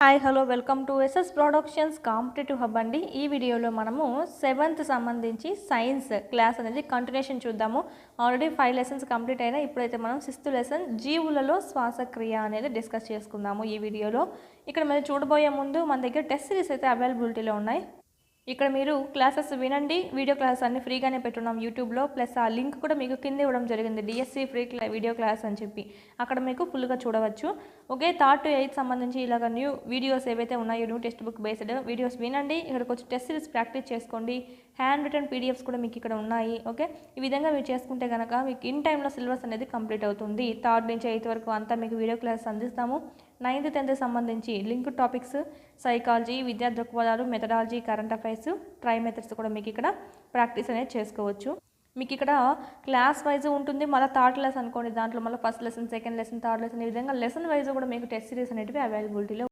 Hi hello welcome to SS productions competitive hub అండి. ఈ వీడియోలో మనము 7th సంబంధించి సైన్స్ క్లాస్ అనేది కంటిన్యూషన్ చూద్దాము. ఆల్రెడీ 5 లెసన్స్ కంప్లీట్ అయినా. ఇప్పుడైతే మనం 6th లెసన్ జీవులలో శ్వాసక్రియ అనేది డిస్కస్ చేసుకుందాము ఈ వీడియోలో. ఇక్కడ మీరు చూడబోయే ముందు మన దగ్గర టెస్ట్ సిరీస్ అయితే అవైలబిలిటీలో ఉన్నాయి. ఇక్కడ మీరు క్లాసెస్ వినండి. వీడియో క్లాస్ అన్ని ఫ్రీగానే పెట్టున్నాం యూట్యూబ్లో. ప్లస్ ఆ లింక్ కూడా మీకు కింద ఇవ్వడం జరిగింది, డిఎస్సి ఫ్రీ వీడియో క్లాస్ అని చెప్పి. అక్కడ మీకు ఫుల్గా చూడవచ్చు. ఓకే, 3rd to 8th సంబంధించి ఇలాగ న్యూ వీడియోస్ ఏవైతే ఉన్నాయో new text book based videos వినండి. ఇక్కడికి వచ్చి టెస్ట్ సిరీస్ ప్రాక్టీస్ చేసుకోండి. హ్యాండ్ రిటర్న్ పీడిఎఫ్స్ కూడా మీకు ఇక్కడ ఉన్నాయి. ఓకే, ఈ విధంగా మీరు చేసుకుంటే కనుక మీకు ఇన్ టైంలో సిలబస్ అనేది కంప్లీట్ అవుతుంది. 3rd నుంచి 8th వరకు అంతా మీకు వీడియో క్లాస్ అందిస్తాము. 9th 10th సంబంధించి లింక్ టాపిక్స్, సైకాలజీ, విద్యా దృక్పథాలు, methodology, current affairs, try methods కూడా మీకు ఇక్కడ ప్రాక్టీస్ అనేది చేసుకోవచ్చు. మీకు ఇక్కడ క్లాస్ వైజ్ ఉంటుంది. మళ్ళీ 3rd లెసన్ అనుకోండి, దాంట్లో మళ్ళీ 1st lesson, 2nd lesson, 3rd lesson, ఈ విధంగా లెసన్ వైజ్ కూడా మీకు టెస్ట్ సిరీస్ అనేటివి అవైలబిలిటీలో